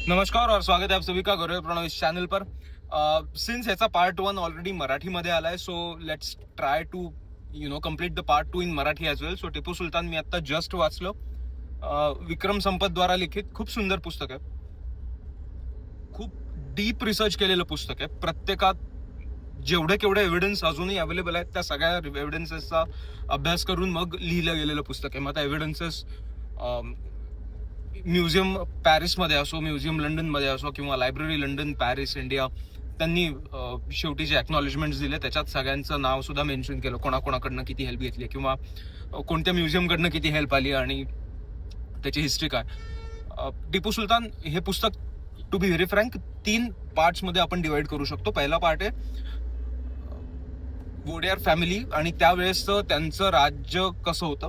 नमस्कार और स्वागत है आप सभी का गौरव प्रणव इस चैनल पर। सिंस याचा पार्ट 1 ऑलरेडी मराठीमध्ये आलाय, so let's try to complete the part 2 in Marathi as well. So Tipu Sultan मी आता जस्ट वाचलो. विक्रम संपत द्वारा लिखित खूप सुंदर पुस्तक आहे. खूप डीप रिसर्च केलेलं पुस्तक आहे. प्रत्येकात जेवढे केवढे एव्हिडन्स अजूनही अवेलेबल आहेत त्या सगळ्या एव्हिडन्सेसचा अभ्यास करून मग लिहिलं गेलेलं पुस्तक आहे. मग आता एव्हिडन्सेस म्युझियम पॅरिसमध्ये असो, म्युझियम लंडनमध्ये असो किंवा लायब्ररी लंडन, पॅरिस, इंडिया, त्यांनी शेवटी जे एक्नॉलेजमेंट्स दिले त्याच्यात सगळ्यांचं नाव सुद्धा मेन्शन केलं, कोणाकोणाकडनं किती हेल्प घेतली किंवा कोणत्या म्युझियमकडनं किती हेल्प आली आणि त्याची हिस्ट्री काय. टिपू सुलतान हे पुस्तक टू बी व्हेरी फ्रँक 3 पार्ट्समध्ये आपण डिवाइड करू शकतो. पहिला पार्ट आहे वोडेयार फॅमिली आणि त्यावेळेसचं त्यांचं राज्य कसं होतं,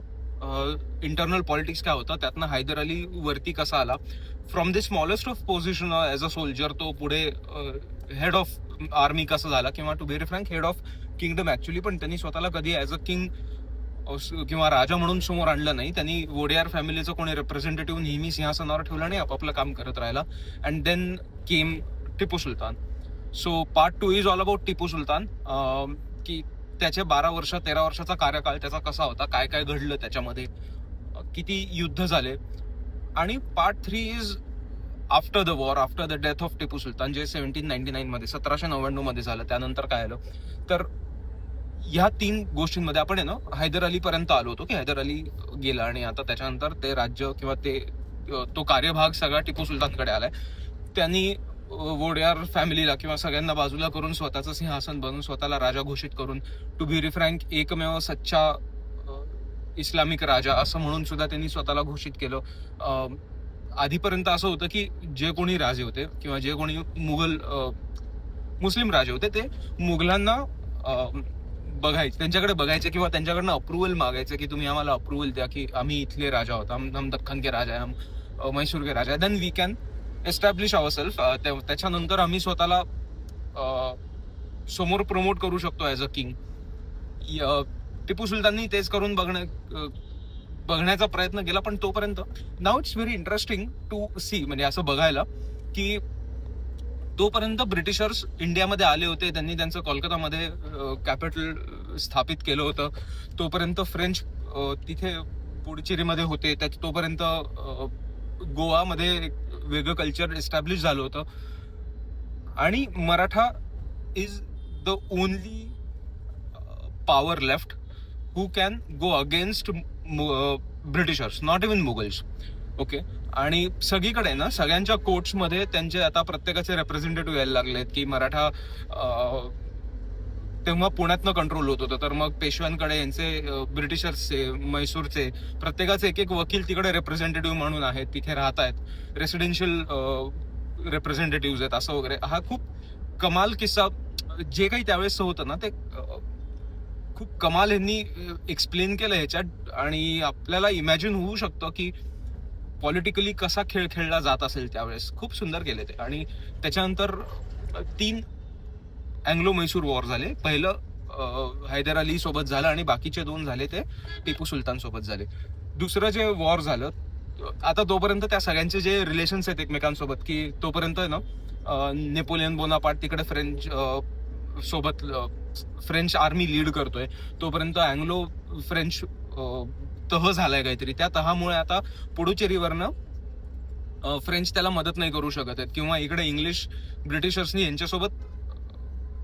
इंटरनल पॉलिटिक्स काय होतं, त्यातनं हैदर अली वरती कसा आला. From the smallest of position as a soldier तो पुढे हेड ऑफ आर्मी कसा झाला किंवा to very frank head of kingdom actually. पण त्यांनी स्वतःला कधी ॲज अ किंग किंवा राजा म्हणून समोर आणलं नाही. त्यांनी वोडेयार फॅमिलीचं कोणी रिप्रेझेंटेटिव्ह नेहमी सिंहासनावर ठेवलं आणि आपापलं काम करत राहिला. And then came Tipu Sultan. So part 2 is all about Tipu Sultan, की त्याचे 12 वर्ष 13 वर्षाचा कार्यकाळ त्याचा कसा होता, काय काय घडलं त्याच्यामध्ये, किती युद्ध झाले. आणि part 3 is after the war, after the death of Tipu Sultan, जे 1799 मध्ये 1799 मध्ये झालं. त्यानंतर काय आलं तर ह्या 3 गोष्टींमध्ये आपण हैदर अली पर्यंत आलो होतो, की हैदर अली गेला आणि आता त्याच्यानंतर ते राज्य किंवा तो कार्यभाग सगळा टिपू सुलतानकडे आलाय. त्यांनी वोडेयार फॅमिलीला किंवा सगळ्यांना बाजूला करून स्वतःचं सिंहासन बनवून स्वतःला राजा घोषित करून टू बी व्हेरी फ्रँक एकमेव सच्चा इस्लामिक राजा असं म्हणून सुद्धा त्यांनी स्वतःला घोषित केलं. आधीपर्यंत असं होतं की जे कोणी राजे होते किंवा जे कोणी मुस्लिम राजे होते ते मुघलांना बघायचे, त्यांच्याकडे बघायचे किंवा त्यांच्याकडनं अप्रुव्हल मागायचे की तुम्ही आम्हाला अप्रुव्हल द्या की आम्ही इथले राजा आहोत, हम दख्खन के राजा आहे, हम मैसूर के राजा आहे, then we can establish our self. त्याच्यानंतर आम्ही स्वतःला समोर प्रमोट करू शकतो ॲज अ किंग. टिपू सुलताननी तेच करून बघण्याचा प्रयत्न केला. पण तोपर्यंत नाव it's very interesting to see, म्हणजे असं बघायला की तोपर्यंत ब्रिटिशर्स इंडियामध्ये आले होते, त्यांनी त्यांचं कोलकातामध्ये कॅपिटल स्थापित केलं होतं. तोपर्यंत फ्रेंच तिथे पुडुचेरीमध्ये होते. तोपर्यंत गोवामध्ये वेगळं कल्चर एस्टॅब्लिश झालं होतं. आणि Maratha is the only power left who can go against Britishers, not even Mughals. Okay. आणि सगळीकडे ना सगळ्यांच्या कोर्ट्समध्ये त्यांचे आता प्रत्येकाचे रिप्रेझेंटेटिव्ह यायला लागलेत की मराठा तेव्हा पुण्यातनं कंट्रोल होत होतं, तर मग पेशव्यांकडे यांचे ब्रिटिशर्सचे, मैसूरचे प्रत्येकाचे एक वकील तिकडे रिप्रेझेंटेटिव्ह म्हणून आहेत, तिथे राहत आहेत, रेसिडेन्शियल रिप्रेझेंटेटिव्ह आहेत असं वगैरे. हा खूप कमाल किस्सा जे काही त्यावेळेस होतं ना ते खूप कमाल यांनी एक्सप्लेन केलं ह्याच्यात. आणि आपल्याला इमॅजिन होऊ शकतं की पॉलिटिकली कसा खेळ खेळला जात असेल त्यावेळेस. खूप सुंदर केले ते. आणि त्याच्यानंतर 3 अँग्लो मैसूर वॉर झाले. पहिलं हैदर अली सोबत झालं आणि बाकीचे 2 झाले ते टिपू सुलतान सोबत झाले. दुसरं जे वॉर झालं, आता तोपर्यंत त्या सगळ्यांचे जे रिलेशन्स आहेत एकमेकांसोबत, की तोपर्यंत नेपोलियन बोनापार्ट तिकडे सोबत फ्रेंच आर्मी लीड करतोय. तोपर्यंत अँग्लो फ्रेंच तह झालाय काहीतरी. त्या तहामुळे आता पुडुचेरीवरनं फ्रेंच त्याला मदत नाही करू शकत आहेत किंवा इकडे इंग्लिश ब्रिटिशर्सनी यांच्यासोबत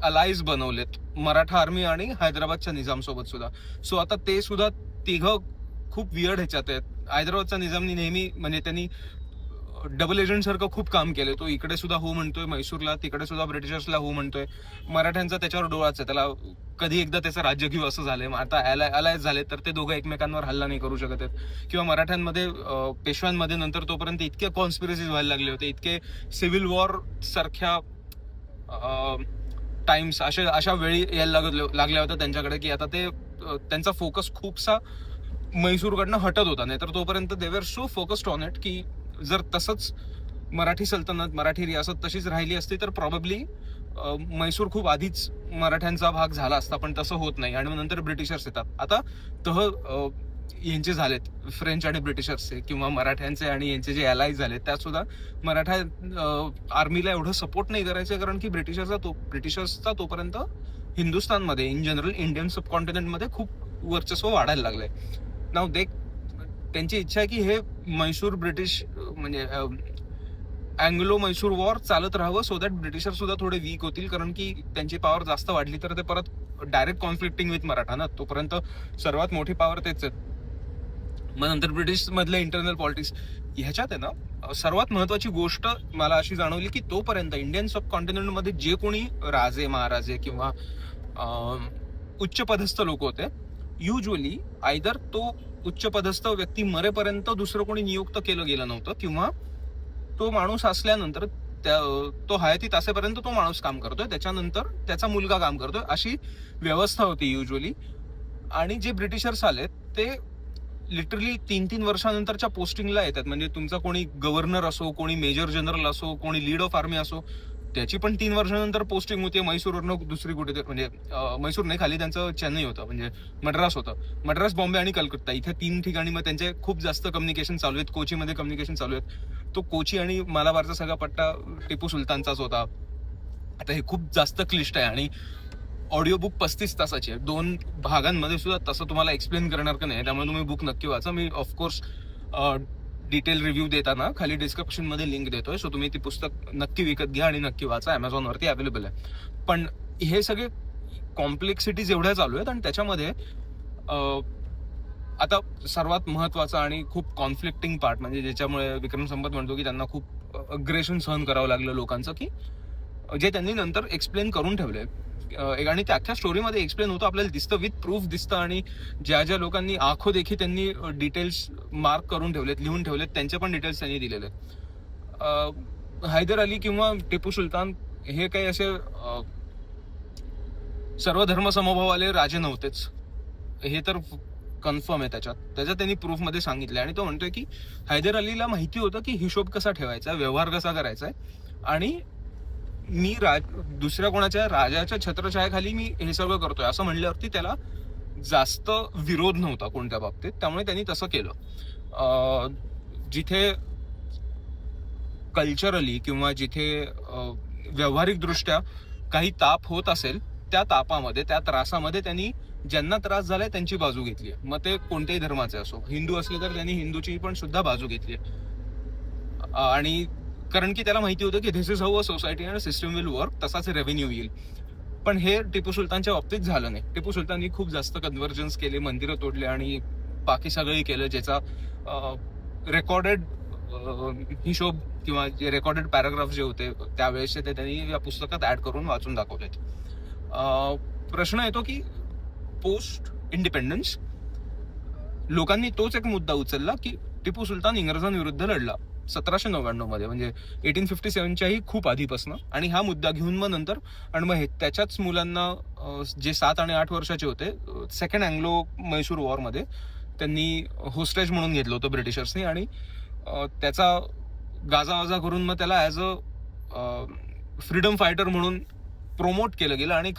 अलायज बनवलेत, मराठा आर्मी आणि हैदराबादच्या निजाम सोबत सुद्धा. सो आता ते सुद्धा तिघं खूप वियर्ड ह्याच्यात आहेत. हैदराबादच्या निजामनी नेहमी म्हणजे त्यांनी डबल एजंट सारखं खूप काम केलं. तो इकडे सुद्धा हो म्हणतोय मैसूरला, तिकडे सुद्धा ब्रिटिशर्सला हो म्हणतोय. मराठ्यांचा त्याच्यावर डोळाच आहे, त्याला कधी एकदा त्याचं राज्य घेऊ असं झालंय. आता अलायज झाले तर ते दोघं एकमेकांवर हल्ला नाही करू शकत आहेत. किंवा मराठ्यांमध्ये पेशव्यांमध्ये नंतर तोपर्यंत इतके कॉन्स्पिरसीज व्हायला लागले होते, इतके सिव्हिल वॉर सारख्या टाइम्स अशा वेळी यायला लागल्या होत्या त्यांच्याकडे की आता ते त्यांचा फोकस खूपसा मैसूरकडनं हटत होता. नाही तर तोपर्यंत दे वर सो फोकस्ड ऑन इट की जर तसंच मराठी सल्तनत, मराठी रियासत तशीच राहिली असती तर प्रॉबेबली मैसूर खूप आधीच मराठ्यांचा भाग झाला असता. पण तसं होत नाही आणि नंतर ब्रिटिशर्स येतात. आता यांचे झालेत फ्रेंच आणि ब्रिटिशर्सचे, किंवा मराठ्यांचे आणि यांचे जे अलाईज झाले त्यात सुद्धा मराठा आर्मीला एवढं सपोर्ट नाही करायचं, कारण की ब्रिटिशर्सचा तोपर्यंत हिंदुस्थानमध्ये इन जनरल इंडियन सबकॉन्टिनेंटमध्ये खूप वर्चस्व वाढायला लागलंय. नाव त्यांची इच्छा आहे की हे म्हैसूर ब्रिटिश म्हणजे अँग्लो म्हैसूर वॉर चालत राहावं, सो दॅट ब्रिटिशर सुद्धा थोडे वीक होतील, कारण की त्यांची पॉवर जास्त वाढली तर ते परत डायरेक्ट कॉन्फ्लिक्टिंग विथ मराठा ना, तोपर्यंत सर्वात मोठी पॉवर तेच आहेत. मग नंतर ब्रिटिश मधले इंटरनल पॉलिटिक्स ह्याच्यात आहे ना, सर्वात महत्वाची गोष्ट मला अशी जाणवली की तोपर्यंत इंडियन सब कॉन्टिनेंटमध्ये जे कोणी राजे महाराजे किंवा उच्च पदस्थ लोक होते, युजली आयदर तो उच्च पदस्थ व्यक्ती मरेपर्यंत दुसरं कोणी नियुक्त केलं गेलं नव्हतं, किंवा तो माणूस असल्यानंतर तो हयातीत असेपर्यंत तो माणूस काम करतोय, त्याच्यानंतर त्याचा मुलगा काम करतोय, अशी व्यवस्था होती युजली. आणि जे ब्रिटिशर्स आले ते लिटरली 3-3 वर्षानंतरच्या पोस्टिंगला येतात. म्हणजे तुमचा कोणी गव्हर्नर असो, कोणी मेजर जनरल असो, कोणी लीड ऑफ आर्मी असो, त्याची पण 3 वर्षानंतर पोस्टिंग होती मैसूरवरनं दुसरी कुठे, म्हणजे मैसूर नाही, खाली त्यांचं चेन्नई होतं, म्हणजे मद्रास होतं. मद्रास, बॉम्बे आणि कलकत्ता इथे 3 ठिकाणी मग त्यांचे खूप जास्त कम्युनिकेशन चालू आहेत. कोचीमध्ये कम्युनिकेशन चालू आहेत. तो कोची आणि मालाबारचा सगळा पट्टा टिपू सुलतानचाच होता. आता हे खूप जास्त क्लिष्ट आहे आणि ऑडिओ बुक 35 तासाची आहे, 2 भागांमध्ये सुद्धा तसं तुम्हाला एक्सप्लेन करणार का नाही, त्यामुळे तुम्ही बुक नक्की वाचा. मी ऑफकोर्स डिटेल रिव्ह्यू देताना खाली डिस्क्रिप्शन मध्ये लिंक देतोय, सो तुम्ही ती पुस्तक नक्की विकत घ्या आणि नक्की वाचा. अमेझॉनवरती अवेलेबल आहे. पण हे सगळे कॉम्प्लेक्सिटीज एवढ्या चालू आहेत आणि त्याच्यामध्ये आता सर्वात महत्वाचा आणि खूप कॉन्फ्लिक्टिंग पार्ट म्हणजे ज्याच्यामुळे विक्रम संपत म्हणतो की त्यांना खूप अग्रेशन सहन करावं लागलं लोकांचं, की जे त्यांनी नंतर एक्सप्लेन करून ठेवलंय. आणि त्या अख्ख्या स्टोरीमध्ये एक्सप्लेन होतं, आपल्याला दिसतं, विथ प्रूफ दिसतं. आणि ज्या ज्या लोकांनी आखो देखी त्यांनी डिटेल्स मार्क करून ठेवलेत, लिहून ठेवलेत, त्यांचे पण डिटेल्स त्यांनी दिलेले आहेत. हैदर अली किंवा टिपू सुलतान हे काही असे सर्व धर्म समभावाले राजे नव्हतेच, हे तर कन्फर्म आहे. त्याच्यात त्यांनी प्रूफ मध्ये सांगितलंय. आणि तो म्हणतोय की हैदर अलीला माहिती होतं की हिशोब कसा ठेवायचा, व्यवहार कसा करायचा आहे, आणि मी दुसऱ्या कोणाच्या राजाच्या छत्रछायाखाली मी हे सगळं करतोय असं म्हणल्यावरती त्याला जास्त विरोध नव्हता कोणत्या बाबतीत, त्यामुळे त्यांनी तसं केलं. जिथे कल्चरली किंवा जिथे व्यावहारिक दृष्ट्या काही ताप होत असेल, त्या तापामध्ये, त्या त्रासामध्ये त्यांनी ज्यांना त्रास झालाय त्यांची बाजू घेतली आहे. मग ते कोणत्याही धर्माचे असो, हिंदू असले तर त्यांनी हिंदूची पण सुद्धा बाजू घेतली आहे. आणि कारण की त्याला माहिती होतं की this is how a society and system will work, तसाच रेव्हेन्यू येईल. पण हे टिपू सुलतानच्या बाबतीत झालं नाही. टिपू सुलताननी खूप जास्त कन्व्हर्जन्स केले, मंदिरं तोडले आणि बाकी सगळंही केलं, ज्याचा रेकॉर्डेड हिशोब किंवा जे रेकॉर्डेड पॅराग्राफ जे होते त्यावेळेस ते त्यांनी या पुस्तकात ऍड करून वाचून दाखवलेत. प्रश्न येतो की पोस्ट इंडिपेंडन्स लोकांनी तोच एक मुद्दा उचलला की टिपू सुलतान इंग्रजांविरुद्ध लढला 1799 मध्ये, म्हणजे 1857च्याही खूप आधीपासून. आणि हा मुद्दा घेऊन मग नंतर आणि मग त्याच्याच मुलांना जे 7 आणि 8 वर्षाचे होते, सेकंड अँग्लो म्हैसूर वॉर मध्ये त्यांनी होस्टेज म्हणून घेतलं होतं ब्रिटिशर्सनी, आणि त्याचा गाजावाजा करून मग त्याला ऍज अ फ्रीडम फायटर म्हणून प्रोमोट केलं गेलं आणि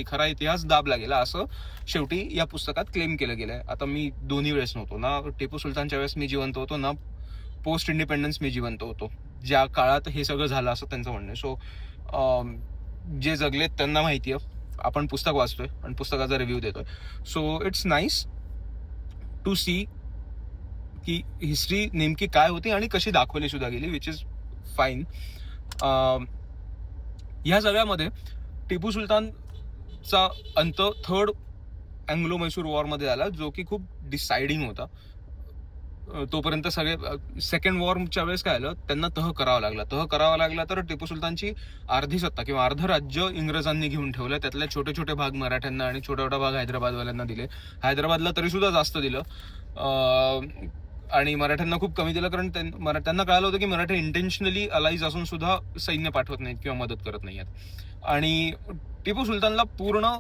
खरा इतिहास दाबला गेला, असं शेवटी या पुस्तकात क्लेम केलं गेलंय. आता मी दोन्ही वेळेस नव्हतो ना, टिपू सुलतानच्या वेळेस मी जिवंत होतो ना, पोस्ट इंडिपेंडन्स मी जिवंत होतो, ज्या काळात हे सगळं झालं असं त्यांचं म्हणणं आहे. सो जे जगलेत त्यांना माहिती आहे. आपण पुस्तक वाचतोय आणि पुस्तकाचा रिव्ह्यू देतोय. So it's nice to see की हिस्ट्री नेमकी काय होती आणि कशी दाखवली सुद्धा गेली, विच इज फाईन. ह्या सगळ्यामध्ये टिपू सुलतानचा अंत थर्ड अँग्लो म्हैसूर वॉर मध्ये आला, जो की खूप डिसाइडिंग होता. तोपर्यंत सगळे सेकंड वॉरच्या वेळेस काय आलं, त्यांना तह करावा लागला तर टिपू सुलतानची अर्धी सत्ता किंवा अर्ध राज्य इंग्रजांनी घेऊन ठेवलं. त्यातले छोटे छोटे भाग मराठ्यांना आणि छोटा छोटा भाग हैदराबादवाल्यांना दिले. हैदराबादला तरी सुद्धा जास्त दिलं आणि मराठ्यांना खूप कमी दिलं, कारण त्यांना कळालं होतं की मराठे इंटेन्शनली अलाईज असून सुद्धा सैन्य पाठवत नाहीत किंवा मदत करत नाहीत. आणि टिपू सुलतानला पूर्ण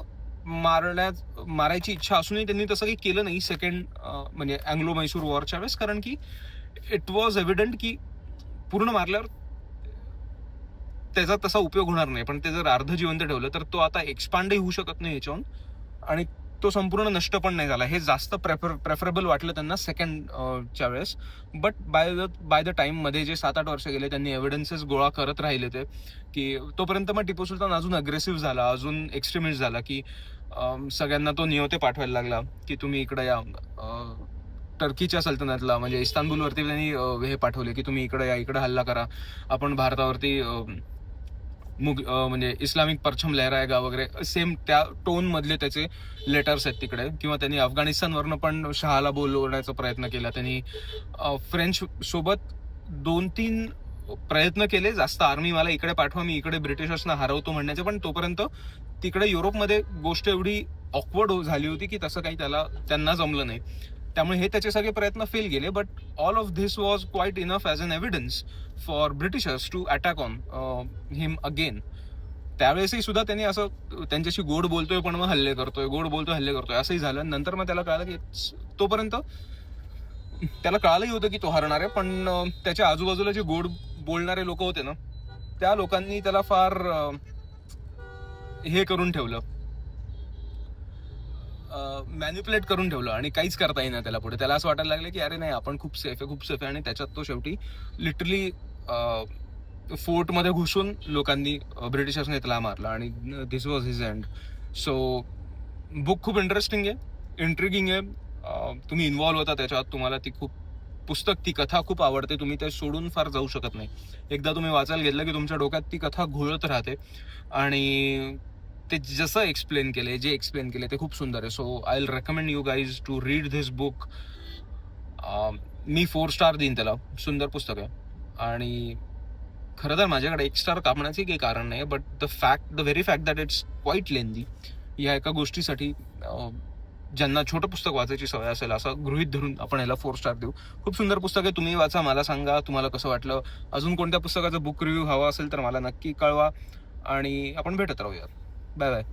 मारायची इच्छा असूनही त्यांनी तसं काही केलं नाही सेकंड म्हणजे अँग्लो म्हैसूर वॉरच्या वेळेस, कारण की इट वॉज एव्हिडंट की पूर्ण मारल्यावर त्याचा तसा उपयोग होणार नाही. पण ते जर अर्ध जिवंत ठेवलं तर तो आता एक्सपांडही होऊ शकत नाही याच्याहून, आणि तो संपूर्ण नष्ट पण नाही झाला. हे जास्त प्रेफरेबल वाटलं त्यांना सेकंडच्या वेळेस. बट बाय द टाइममध्ये जे 7-8 वर्ष गेले, त्यांनी एव्हिडन्सेस गोळा करत राहिले ते, की तोपर्यंत मग टिपू सुलतान अजून अग्रेसिव्ह झाला, अजून एक्स्ट्रीमिस्ट झाला, की सगळ्यांना तो नियोते पाठवायला लागला की तुम्ही इकडे या. टर्कीच्या सल्तनतला म्हणजे इस्तानबुलवरती त्यांनी हे पाठवले की तुम्ही इकडे या, इकडे हल्ला करा, आपण भारतावरती म्हणजे इस्लामिक परचम लहराएगा वगैरे, सेम त्या टोन मधले त्याचे लेटर्स आहेत तिकडे. किंवा त्यांनी अफगाणिस्तानवरनं पण शहाला बोलवण्याचा प्रयत्न केला. त्यांनी फ्रेंच सोबत 2-3 प्रयत्न केले, जास्त आर्मी मला इकडे पाठवा, मी इकडे ब्रिटिशर्सना हरवतो म्हणण्याचे, पण तोपर्यंत तिकडे युरोपमध्ये गोष्ट एवढी ऑकवर्ड झाली होती की तसं काही त्यांना जमलं नाही. त्यामुळे हे त्याचे सगळे प्रयत्न फेल गेले. But all of this was quite enough as an evidence for Britishers to attack on him again. त्यावेळेसही सुद्धा त्यांनी असं त्यांच्याशी गोड बोलतोय पण मग हल्ले करतोय असंही झालं. नंतर मग त्याला कळालं की तोपर्यंत त्याला कळालंही होतं की तो हरणार आहे, पण त्याच्या आजूबाजूला जे गोड बोलणारे लोक होते ना, त्या लोकांनी त्याला फार हे करून ठेवलं, मॅन्युप्युलेट करून ठेवलं आणि काहीच करता येईना त्याला पुढे. त्याला असं वाटायला लागलं की अरे नाही, आपण खूप सेफ आहे. आणि त्याच्यात तो शेवटी लिटरली फोर्टमध्ये घुसून लोकांनी ब्रिटिशर्सने त्याला मारला आणि this was his end. So book खूप इंटरेस्टिंग आहे, इंट्रिगिंग आहे. तुम्ही इन्व्हॉल्व्ह होता त्याच्यात, तुम्हाला ती कथा खूप आवडते, तुम्ही ते सोडून फार जाऊ शकत नाही. एकदा तुम्ही वाचायला घेतलं की तुमच्या डोक्यात ती कथा घोळत राहते. आणि ते जसं एक्सप्लेन केले ते खूप सुंदर आहे. So I will recommend you guys to read this book. मी 4 स्टार देईन त्याला. सुंदर पुस्तक आहे. आणि खरं तर माझ्याकडे 1 स्टार कापण्याचे काही कारण नाही, but the very fact that it's quite lengthy, या एका गोष्टीसाठी ज्यांना छोटं पुस्तक वाचायची सवय असेल असं गृहीत धरून आपण याला 4 स्टार देऊ. खूप सुंदर पुस्तक आहे. तुम्ही वाचा, मला सांगा तुम्हाला कसं वाटलं. अजून कोणत्या पुस्तकाचा बुक रिव्ह्यू हवा असेल तर मला नक्की कळवा आणि आपण भेटत राहूया. Bye bye.